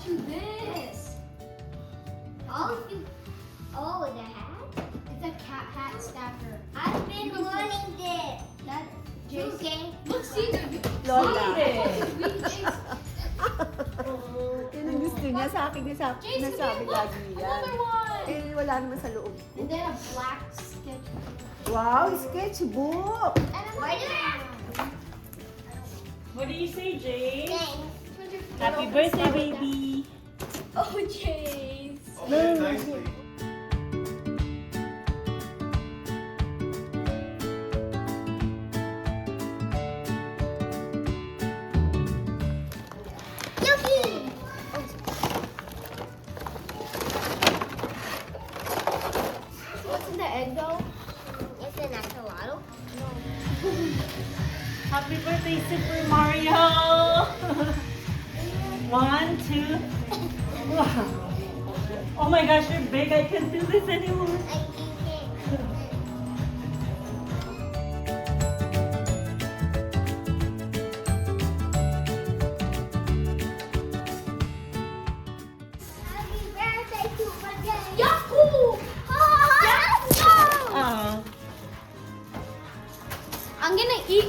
you this. Oh, the hat? It's a cat hat stacker. I've been wanting this. That Okay. Look, Caesar, you Lola. Jason, Yun ang gusto niya sa akin, Jason, nasabi look, lagi yan. another one. Eh, wala naman sa loob. And then a black sketch. Wow, sketchbook! And Why do I have What do you say, James? things? Happy birthday, baby. Oh, Jace. Okay, nicely. Yucky! What's in the end though? It's an axolotl. Happy birthday, Super Mario. 1, 2. Wow. Oh my gosh, you're big. I can't do this anymore. I think it. Happy birthday to Rajay. Yahoo! Oh, let's go! Oh. I'm gonna eat.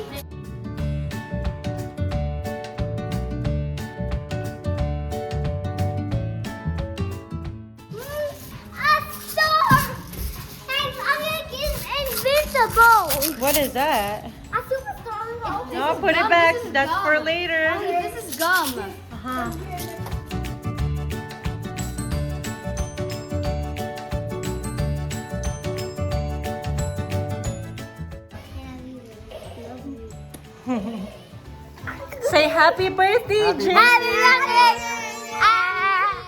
A star! I'm gonna get invincible! What is that? A superstar! No, is put it gum, back. this is That's gum. for later. Mommy, this is gum. Uh-huh. Say happy birthday, Happy James. Happy birthday! Ah.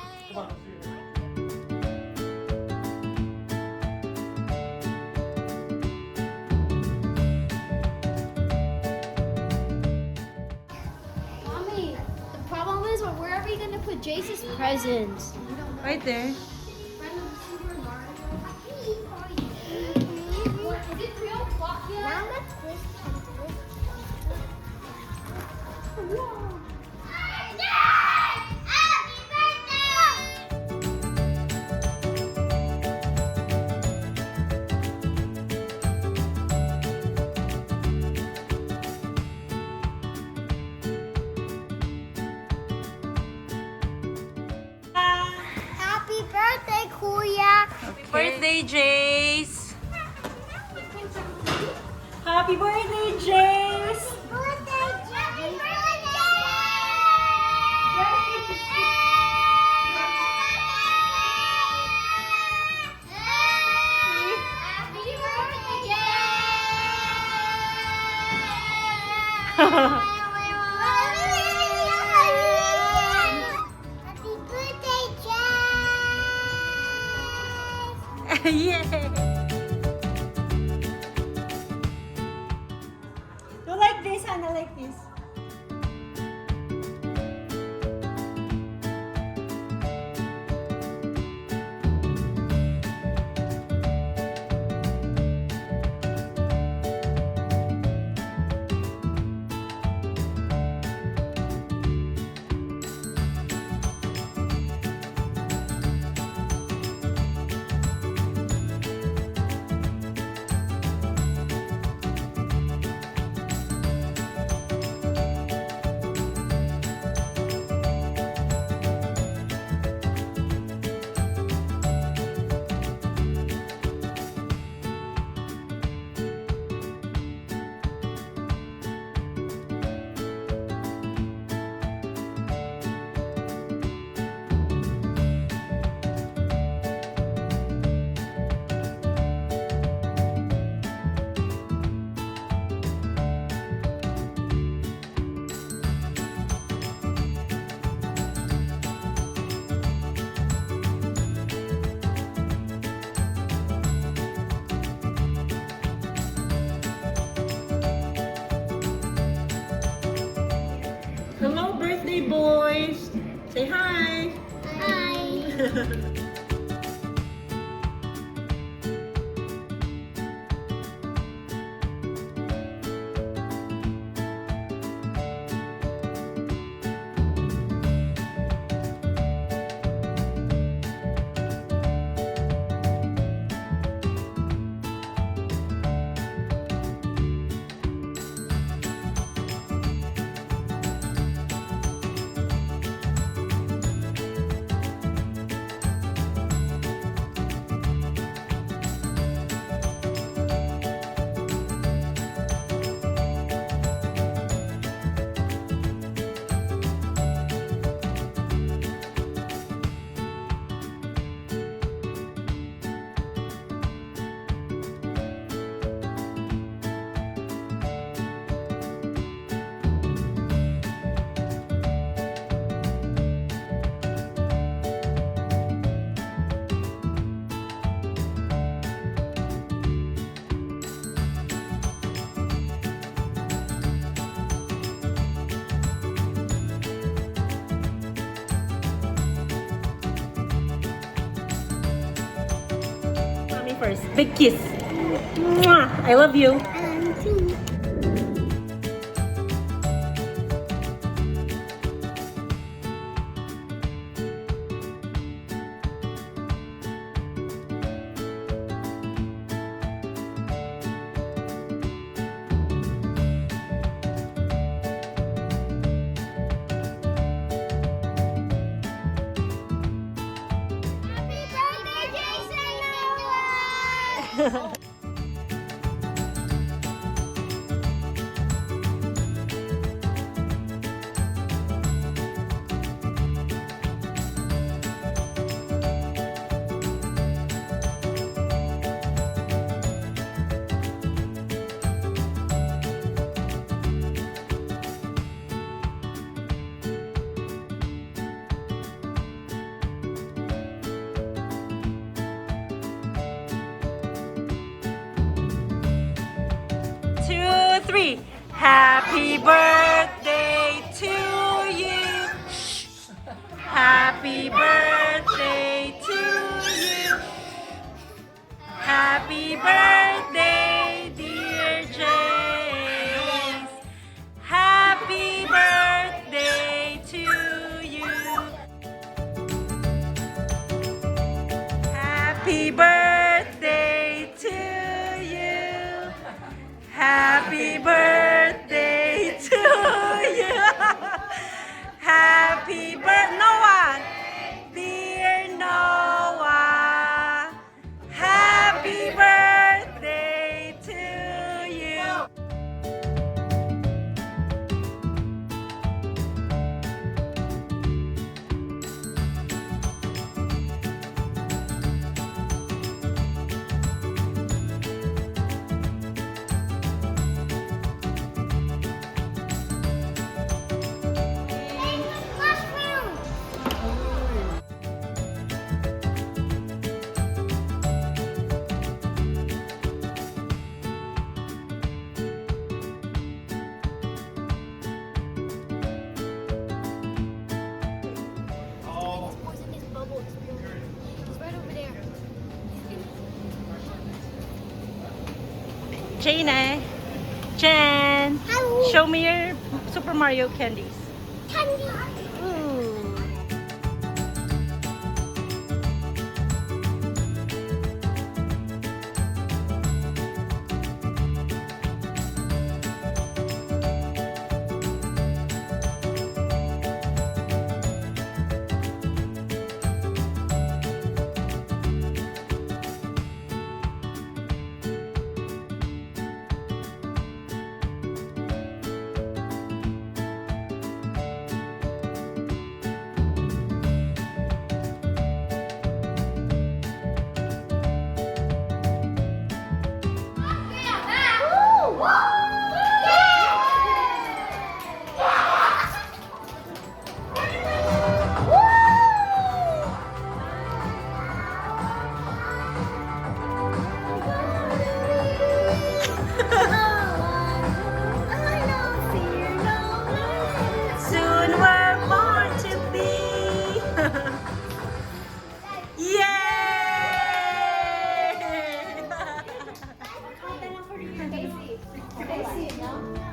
Mommy, the problem is, where are we gonna put Jace's presents? Right there. Is it 3 o'clock yet? Now let's twist and twist. Happy birthday! Happy birthday, Kuya! Happy birthday, Jace. Happy birthday, Jace. Birthday, Happy Happy birthday, Jack! Yeah. You like this, Hannah? Like this? Hello, birthday boys. Say hi. Hi! yours. Big kiss. Mwah! I love you. Happy birthday, Jason! Two, three. Happy birthday to you. Shh. Happy birthday to you. Happy birthday, dear Jace. Happy birthday to you. Happy birthday to you. Happy birthday to you. Happy birthday, Noah. Dear Noah. Happy birthday to you. Mushroom! What's in this bubble? It's right over there. Jane, Jen, Hello. show me your Super Mario candies. Candy! Ooh. Soon we're born to be. Yay! Casey, no?